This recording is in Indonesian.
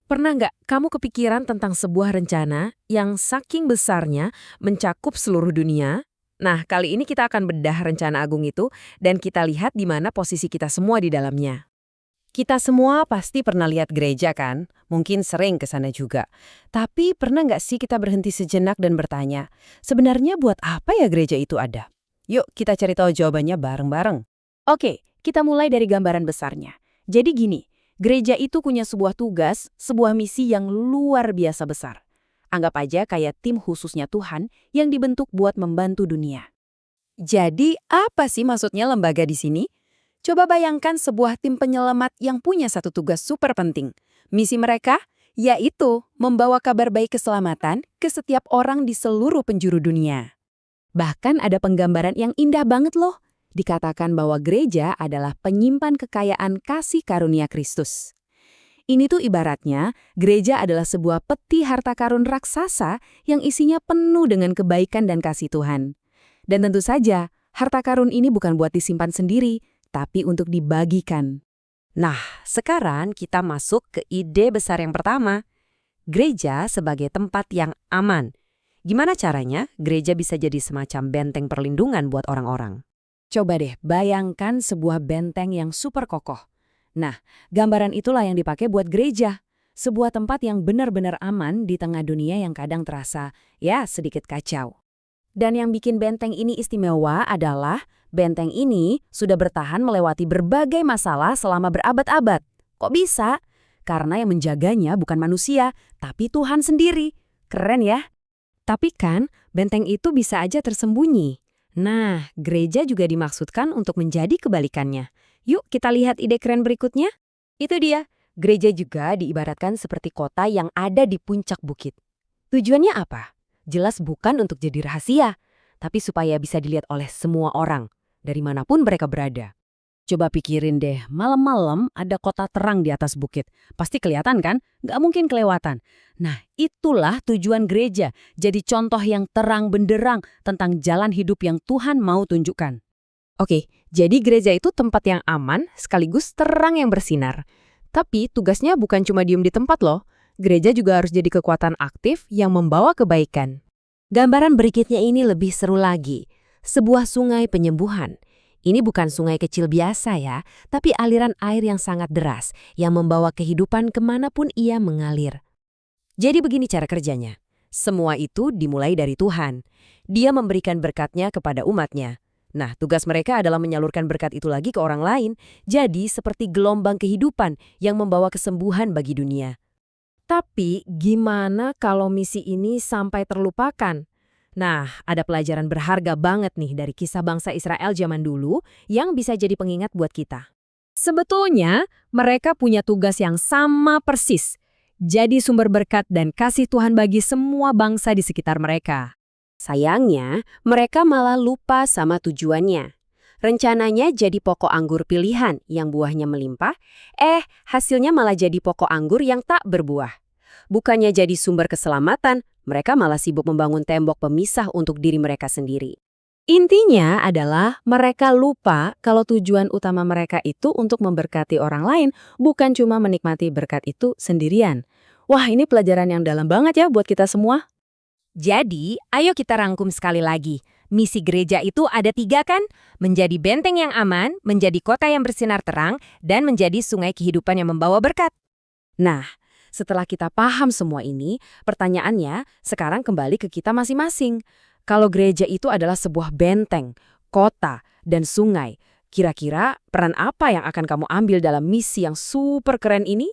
Pernah nggak kamu kepikiran tentang sebuah rencana yang saking besarnya mencakup seluruh dunia? Nah, kali ini kita akan bedah rencana agung itu dan kita lihat di mana posisi kita semua di dalamnya. Kita semua pasti pernah lihat gereja kan? Mungkin sering ke sana juga. Tapi pernah nggak sih kita berhenti sejenak dan bertanya, sebenarnya buat apa ya gereja itu ada? Yuk kita cari tahu jawabannya bareng-bareng. Oke, kita mulai dari gambaran besarnya. Jadi gini, gereja itu punya sebuah tugas, sebuah misi yang luar biasa besar. Anggap aja kayak tim khususnya Tuhan yang dibentuk buat membantu dunia. Jadi apa sih maksudnya lembaga di sini? Coba bayangkan sebuah tim penyelamat yang punya satu tugas super penting. Misi mereka yaitu membawa kabar baik keselamatan ke setiap orang di seluruh penjuru dunia. Bahkan ada penggambaran yang indah banget loh. Dikatakan bahwa gereja adalah penyimpan kekayaan kasih karunia Kristus. Ini tuh ibaratnya, gereja adalah sebuah peti harta karun raksasa yang isinya penuh dengan kebaikan dan kasih Tuhan. Dan tentu saja, harta karun ini bukan buat disimpan sendiri, tapi untuk dibagikan. Nah, sekarang kita masuk ke ide besar yang pertama. Gereja sebagai tempat yang aman. Gimana caranya gereja bisa jadi semacam benteng perlindungan buat orang-orang? Coba deh bayangkan sebuah benteng yang super kokoh. Nah, gambaran itulah yang dipakai buat gereja. Sebuah tempat yang benar-benar aman di tengah dunia yang kadang terasa, ya, sedikit kacau. Dan yang bikin benteng ini istimewa adalah benteng ini sudah bertahan melewati berbagai masalah selama berabad-abad. Kok bisa? Karena yang menjaganya bukan manusia, tapi Tuhan sendiri. Keren ya? Tapi kan, benteng itu bisa aja tersembunyi. Nah, gereja juga dimaksudkan untuk menjadi kebalikannya. Yuk kita lihat ide keren berikutnya. Itu dia, gereja juga diibaratkan seperti kota yang ada di puncak bukit. Tujuannya apa? Jelas bukan untuk jadi rahasia, tapi supaya bisa dilihat oleh semua orang, dari manapun mereka berada. Coba pikirin deh, malam-malam ada kota terang di atas bukit. Pasti kelihatan kan? Nggak mungkin kelewatan. Nah, itulah tujuan gereja. Jadi contoh yang terang benderang tentang jalan hidup yang Tuhan mau tunjukkan. Oke, jadi gereja itu tempat yang aman sekaligus terang yang bersinar. Tapi tugasnya bukan cuma diem di tempat loh. Gereja juga harus jadi kekuatan aktif yang membawa kebaikan. Gambaran berikutnya ini lebih seru lagi. Sebuah sungai penyembuhan. Ini bukan sungai kecil biasa ya, tapi aliran air yang sangat deras yang membawa kehidupan kemanapun ia mengalir. Jadi begini cara kerjanya. Semua itu dimulai dari Tuhan. Dia memberikan berkatnya kepada umatnya. Nah, tugas mereka adalah menyalurkan berkat itu lagi ke orang lain, jadi seperti gelombang kehidupan yang membawa kesembuhan bagi dunia. Tapi gimana kalau misi ini sampai terlupakan? Nah, ada pelajaran berharga banget nih dari kisah bangsa Israel zaman dulu yang bisa jadi pengingat buat kita. Sebetulnya, mereka punya tugas yang sama persis. Jadi sumber berkat dan kasih Tuhan bagi semua bangsa di sekitar mereka. Sayangnya, mereka malah lupa sama tujuannya. Rencananya jadi pokok anggur pilihan yang buahnya melimpah, hasilnya malah jadi pokok anggur yang tak berbuah. Bukannya jadi sumber keselamatan, mereka malah sibuk membangun tembok pemisah untuk diri mereka sendiri. Intinya adalah mereka lupa kalau tujuan utama mereka itu untuk memberkati orang lain, bukan cuma menikmati berkat itu sendirian. Wah, ini pelajaran yang dalam banget ya buat kita semua. Jadi, ayo kita rangkum sekali lagi. Misi gereja itu ada 3 kan? Menjadi benteng yang aman, menjadi kota yang bersinar terang, dan menjadi sungai kehidupan yang membawa berkat. Nah, setelah kita paham semua ini, pertanyaannya sekarang kembali ke kita masing-masing. Kalau gereja itu adalah sebuah benteng, kota, dan sungai, kira-kira peran apa yang akan kamu ambil dalam misi yang super keren ini?